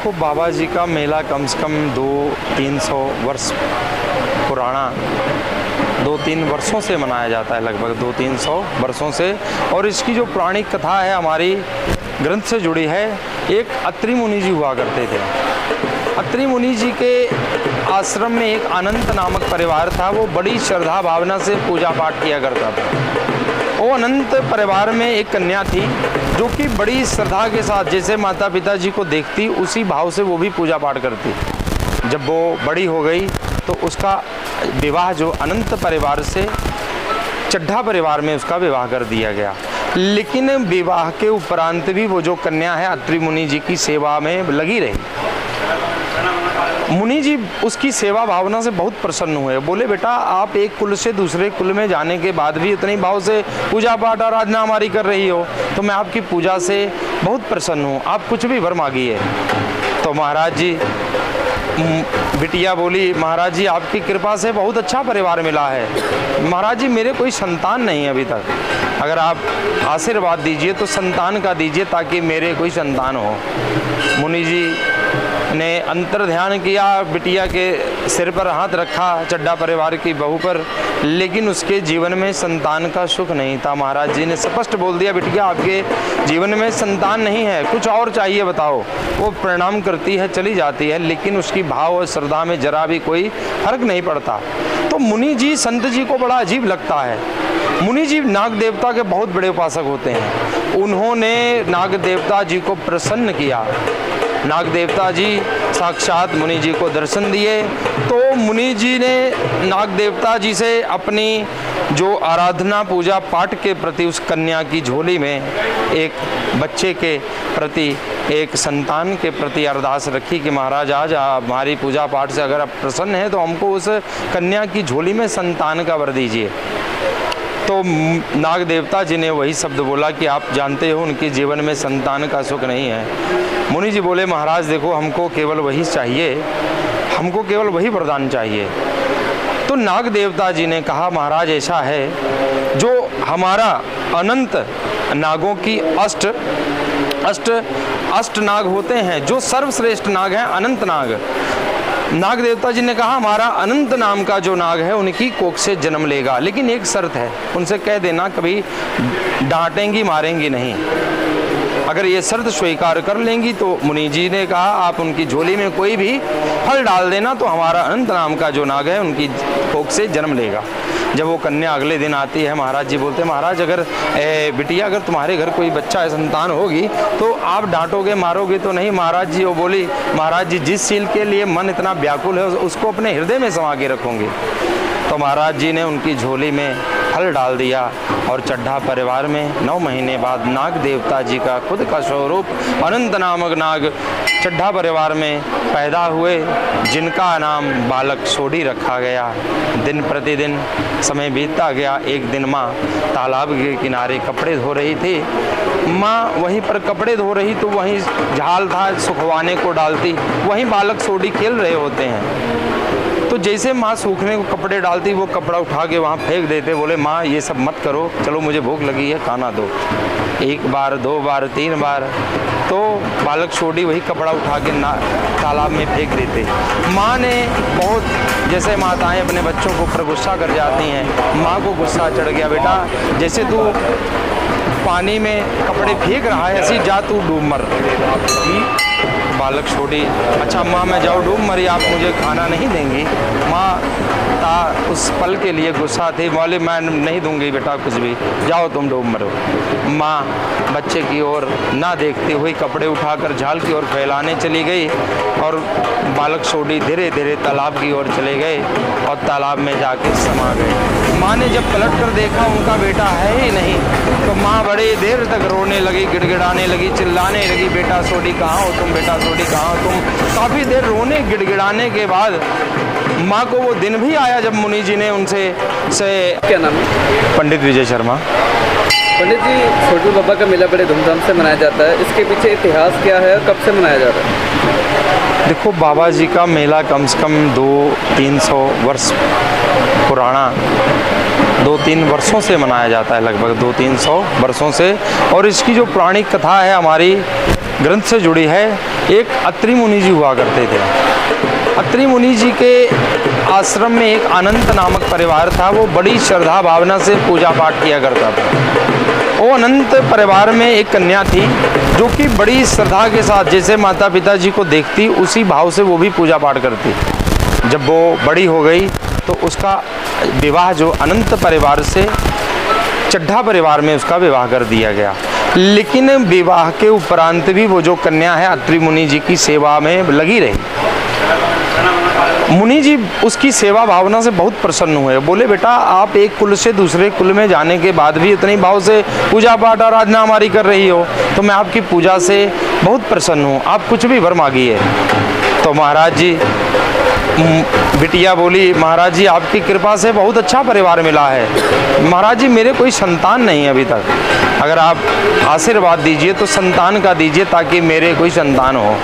देखो, बाबा जी का मेला कम से कम 200-300 वर्ष पुराना 2-3 वर्षों से मनाया जाता है, लगभग 200-300 वर्षों से। और इसकी जो पौराणिक कथा है हमारी ग्रंथ से जुड़ी है। एक अत्रि मुनि जी हुआ करते थे। अत्रि मुनि जी के आश्रम में एक अनंत नामक परिवार था। वो बड़ी श्रद्धा भावना से पूजा पाठ किया करता था। वो अनंत परिवार में एक कन्या थी जो कि बड़ी श्रद्धा के साथ जैसे माता पिता जी को देखती उसी भाव से वो भी पूजा पाठ करती। जब वो बड़ी हो गई तो उसका विवाह जो अनंत परिवार से चड्ढा परिवार में उसका विवाह कर दिया गया। लेकिन विवाह के उपरांत भी वो जो कन्या है अत्रि मुनि जी की सेवा में लगी रही। मुनि जी उसकी सेवा भावना से बहुत प्रसन्न हुए। बोले, बेटा आप एक कुल से दूसरे कुल में जाने के बाद भी इतनी भाव से पूजा पाठ आराधना हमारी कर रही हो तो मैं आपकी पूजा से बहुत प्रसन्न हूँ, आप कुछ भी वर मांगिए। तो महाराज जी, बिटिया बोली, महाराज जी आपकी कृपा से बहुत अच्छा परिवार मिला है। महाराज जी मेरे कोई संतान नहीं अभी तक, अगर आप आशीर्वाद दीजिए तो संतान का दीजिए ताकि मेरे कोई संतान हो। मुनि जी ने अंतर ध्यान किया, बिटिया के सिर पर हाथ रखा, चड्ढा परिवार की बहू पर, लेकिन उसके जीवन में संतान का सुख नहीं था। महाराज जी ने स्पष्ट बोल दिया, बिटिया आपके जीवन में संतान नहीं है, कुछ और चाहिए बताओ। वो प्रणाम करती है, चली जाती है, लेकिन उसकी भाव और श्रद्धा में जरा भी कोई फर्क नहीं पड़ता। तो मुनि जी, संत जी को बड़ा अजीब लगता है। मुनि जी नाग देवता के बहुत बड़े उपासक होते हैं। उन्होंने नाग देवता जी को प्रसन्न किया। नाग देवता जी साक्षात मुनि जी को दर्शन दिए। तो मुनि जी ने नाग देवता जी से अपनी जो आराधना पूजा पाठ के प्रति उस कन्या की झोली में एक बच्चे के प्रति, एक संतान के प्रति अरदास रखी कि महाराज आज हमारी पूजा पाठ से अगर आप प्रसन्न हैं तो हमको उस कन्या की झोली में संतान का वर दीजिए। तो नाग देवता जी ने वही शब्द बोला कि आप जानते हो उनके जीवन में संतान का सुख नहीं है। मुनि जी बोले, महाराज देखो हमको केवल वही चाहिए, हमको केवल वही वरदान चाहिए। तो नाग देवता जी ने कहा, महाराज ऐसा है, जो हमारा अनंत नागों की अष्ट नाग होते हैं, जो सर्वश्रेष्ठ नाग हैं अनंत नाग। नाग देवता जी ने कहा, हमारा अनंत नाम का जो नाग है उनकी कोख से जन्म लेगा, लेकिन एक शर्त है, उनसे कह देना कभी डांटेंगी मारेंगी नहीं। अगर ये शर्त स्वीकार कर लेंगी तो मुनि जी ने कहा आप उनकी झोली में कोई भी फल डाल देना तो हमारा अनंत नाम का जो नाग है उनकी कोख से जन्म लेगा। जब वो कन्या अगले दिन आती है, महाराज जी बोलते हैं, महाराज अगर बिटिया अगर तुम्हारे घर कोई बच्चा संतान होगी तो आप डांटोगे मारोगे तो नहीं। महाराज जी वो बोली, महाराज जी जिस चीज के लिए मन इतना व्याकुल है उसको अपने हृदय में समा के रखोगे। तो महाराज जी ने उनकी झोली में फल डाल दिया और चड्ढा परिवार में 9 महीने बाद नाग देवता जी का खुद का स्वरूप अनंत नामक नाग चड्ढा परिवार में पैदा हुए, जिनका नाम बालक सोडी रखा गया। दिन प्रतिदिन समय बीतता गया। एक दिन माँ तालाब के किनारे कपड़े धो रही थी। माँ वहीं पर कपड़े धो रही तो वहीं झाल था सुखवाने को डालती, वहीं बालक सोडी खेल रहे होते हैं। तो जैसे माँ सूखने को कपड़े डालती वो कपड़ा उठा के वहाँ फेंक देते। बोले, माँ ये सब मत करो, चलो मुझे भूख लगी है खाना दो। 1 बार 2 बार 3 बार तो बालक सोडी वही कपड़ा उठा के तालाब में फेंक देते। माँ ने बहुत, जैसे माताएं अपने बच्चों को ऊपर गुस्सा कर जाती हैं, माँ को गुस्सा चढ़ गया, बेटा जैसे तू पानी में कपड़े फेंक रहा है ऐसी जा तू डूब मर। बालक छोटी, अच्छा माँ मैं जाऊँ डूब मरी, आप मुझे खाना नहीं देंगी। माँ उस पल के लिए गुस्सा थी, बोले मैं नहीं दूंगी बेटा कुछ भी, जाओ तुम डूब मरो। माँ बच्चे की ओर ना देखते हुए कपड़े उठाकर झाल की ओर फैलाने चली गई और बालक छोटी धीरे धीरे तालाब की ओर चले गए और तालाब में जाके समा गए। माँ ने जब पलट कर देखा उनका बेटा है ही नहीं तो माँ बड़ी देर तक रोने लगी, गिड़गिड़ाने लगी, चिल्लाने लगी, बेटा सोडी कहाँ हो तुम, बेटा सोडी कहाँ हो तुम। काफ़ी देर रोने गिड़गिड़ाने के बाद माँ को वो दिन भी आया जब मुनि जी ने उनसे क्या नाम है? पंडित विजय शर्मा। पंडित जी, छोटू बाबा का मेला बड़े धूमधाम से मनाया जाता है, इसके पीछे इतिहास क्या है और कब से मनाया जाता है? देखो, बाबा जी का मेला कम से कम 200-300 वर्ष पुराना 2-3 वर्षों से मनाया जाता है, लगभग 200-300 वर्षों से। और इसकी जो पौराणिक कथा है हमारी ग्रंथ से जुड़ी है। एक अत्रि मुनि जी हुआ करते थे। अत्रि मुनि जी के आश्रम में एक अनंत नामक परिवार था। वो बड़ी श्रद्धा भावना से पूजा पाठ किया करता था। वो अनंत परिवार में एक कन्या थी जो कि बड़ी श्रद्धा के साथ जैसे माता पिता जी को देखती उसी भाव से वो भी पूजा पाठ करती। जब वो बड़ी हो गई तो उसका विवाह जो अनंत परिवार से चड्ढा परिवार में उसका विवाह कर दिया गया। लेकिन विवाह के उपरांत भी वो जो कन्या है अत्रि मुनि जी की सेवा में लगी रही। मुनि जी उसकी सेवा भावना से बहुत प्रसन्न हुए। बोले बेटा आप एक कुल से दूसरे कुल में जाने के बाद भी इतनी भाव से पूजा पाठ आराधना हमारी कर रही हो तो मैं आपकी पूजा से बहुत प्रसन्न हूँ, आप कुछ भी वर मांगिए। तो महाराज जी बिटिया बोली महाराज जी आपकी कृपा से बहुत अच्छा परिवार मिला है। महाराज जी मेरे कोई संतान नहीं अभी तक, अगर आप आशीर्वाद दीजिए तो संतान का दीजिए ताकि मेरे कोई संतान हो।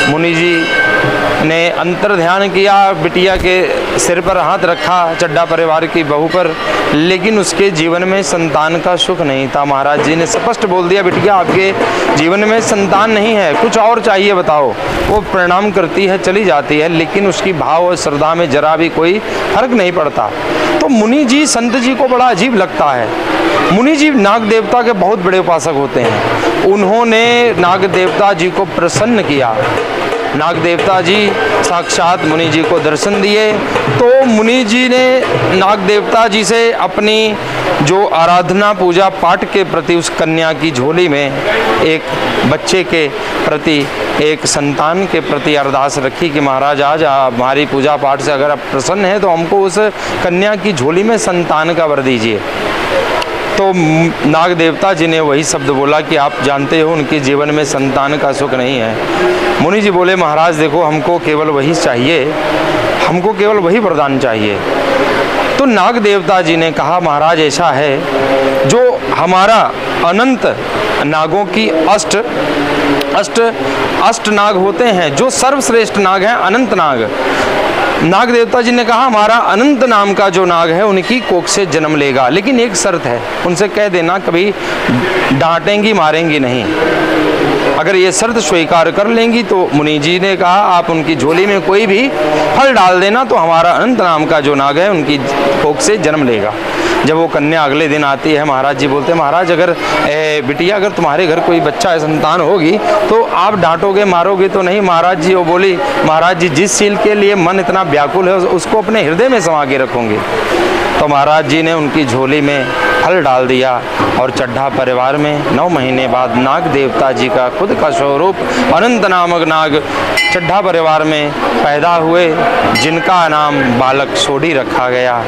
मुनि जी ने अंतर ध्यान किया, बिटिया के सिर पर हाथ रखा चड्ढा परिवार की बहू पर, लेकिन उसके जीवन में संतान का सुख नहीं था। महाराज जी ने स्पष्ट बोल दिया बिटिया आपके जीवन में संतान नहीं है, कुछ और चाहिए बताओ। वो प्रणाम करती है चली जाती है, लेकिन उसकी भाव और श्रद्धा में जरा भी कोई फर्क नहीं पड़ता। तो मुनि जी संत जी को बड़ा अजीब लगता है। मुनि जी नाग देवता के बहुत बड़े उपासक होते हैं। उन्होंने नाग देवता जी को प्रसन्न किया। नाग देवता जी साक्षात मुनि जी को दर्शन दिए तो मुनि जी ने नाग देवता जी से अपनी जो आराधना पूजा पाठ के प्रति उस कन्या की झोली में एक बच्चे के प्रति एक संतान के प्रति अरदास रखी कि महाराज आज हमारी पूजा पाठ से अगर आप प्रसन्न हैं तो हमको उस कन्या की झोली में संतान का वर दीजिए। तो नाग देवता जी ने वही शब्द बोला कि आप जानते हो उनके जीवन में संतान का सुख नहीं है। मुनि जी बोले महाराज देखो हमको केवल वही चाहिए, हमको केवल वही वरदान चाहिए। तो नाग देवता जी ने कहा महाराज ऐसा है जो हमारा अनंत नागों की अष्ट नाग होते हैं, जो सर्वश्रेष्ठ नाग हैं अनंत नाग। नाग देवता जी ने कहा हमारा अनंत नाम का जो नाग है उनकी कोख से जन्म लेगा, लेकिन एक शर्त है, उनसे कह देना कभी डांटेंगी मारेंगी नहीं। अगर ये शर्त स्वीकार कर लेंगी तो मुनि जी ने कहा आप उनकी झोली में कोई भी फल डाल देना तो हमारा अनंत नाम का जो नाग है उनकी कोख से जन्म लेगा। जब वो कन्या अगले दिन आती है महाराज जी बोलते हैं महाराज अगर बिटिया अगर तुम्हारे घर कोई बच्चा संतान होगी तो आप डांटोगे मारोगे तो नहीं। महाराज जी वो बोली महाराज जी जिस चीज के लिए मन इतना व्याकुल है उसको अपने हृदय में समा के रखूंगी। तो महाराज जी ने उनकी झोली में फल डाल दिया और चड्ढा परिवार में 9 महीने बाद नाग देवता जी का खुद का स्वरूप अनंत नामक नाग चड्ढा परिवार में पैदा हुए, जिनका नाम बालक सोडी रखा गया।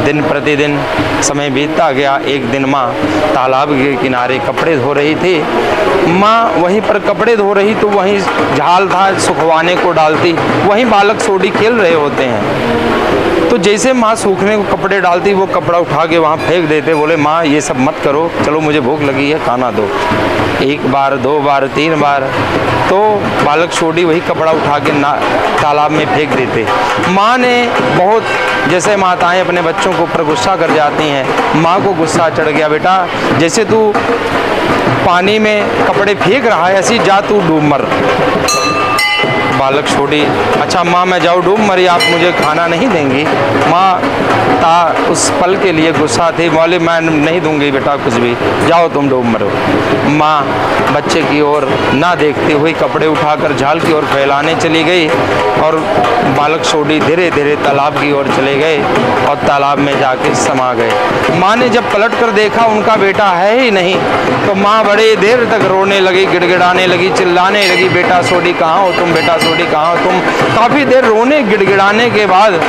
दिन प्रतिदिन समय बीतता गया। एक दिन माँ तालाब के किनारे कपड़े धो रही थी। माँ वहीं पर कपड़े धो रही तो वहीं झाल था सुखवाने को डालती, वहीं बालक सोडी खेल रहे होते हैं। तो जैसे माँ सूखने को कपड़े डालती वो कपड़ा उठा के वहाँ फेंक देते। बोले माँ ये सब मत करो, चलो मुझे भूख लगी है खाना दो। 1 बार 2 बार 3 बार तो बालक सोडी वही कपड़ा उठा के तालाब में फेंक देते। माँ ने बहुत जैसे माताएं अपने बच्चों को ऊपर गुस्सा कर जाती हैं, माँ को गुस्सा चढ़ गया बेटा जैसे तू पानी में कपड़े फेंक रहा है ऐसी जा तू डूब मर। बालक सोडी अच्छा माँ मैं जाऊँ डूब मरी, आप मुझे खाना नहीं देंगी। माँ उस पल के लिए गुस्सा थी, बोले मैं नहीं दूंगी बेटा कुछ भी, जाओ तुम डूब मरो। माँ बच्चे की ओर ना देखते हुए कपड़े उठाकर झाल की ओर फैलाने चली गई और बालक सोडी धीरे धीरे तालाब की ओर चले गए और तालाब में जाके समा गए। माँ ने जब पलट कर देखा उनका बेटा है ही नहीं तो माँ बड़े देर तक रोने लगी, गिड़गिड़ाने लगी, चिल्लाने लगी बेटा सोडी कहाँ हो तुम, बेटा सोडी कहाँ हो तुम। काफ़ी देर रोने गिड़गिड़ाने के बाद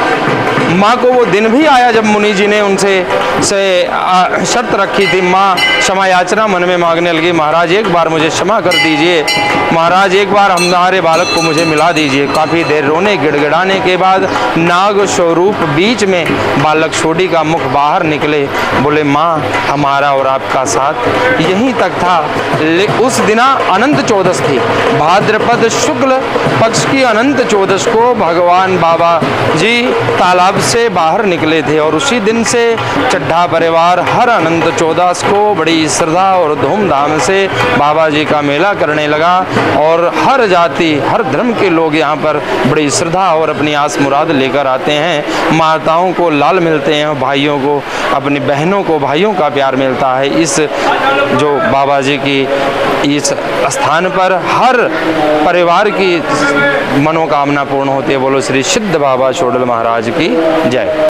माँ को वो दिन भी आया जब मुनि जी ने उनसे शर्त रखी थी। माँ क्षमा याचना मन में मांगने लगी, महाराज एक बार मुझे क्षमा कर दीजिए, महाराज एक बार हमारे बालक को मुझे मिला दीजिए। काफ़ी देर रोने गिड़गिड़ाने के बाद नाग स्वरूप बीच में बालक सोडी का मुख बाहर निकले, बोले माँ हमारा और आपका साथ यहीं तक था। उस दिना अनंत चौदस थी, भाद्रपद शुक्ल पक्ष की अनंत चौदस को भगवान बाबा जी तालाब तब से बाहर निकले थे और उसी दिन से चड्ढा परिवार हर अनंत 14 को बड़ी श्रद्धा और धूमधाम से बाबा जी का मेला करने लगा और हर जाति हर धर्म के लोग यहाँ पर बड़ी श्रद्धा और अपनी आस मुराद लेकर आते हैं। माताओं को लाल मिलते हैं, भाइयों को अपनी बहनों को भाइयों का प्यार मिलता है। इस जो बाबा जी की इस स्थान पर हर परिवार की मनोकामना पूर्ण होती है। बोलो श्री सिद्ध बाबा छोड़ल महाराज की जय।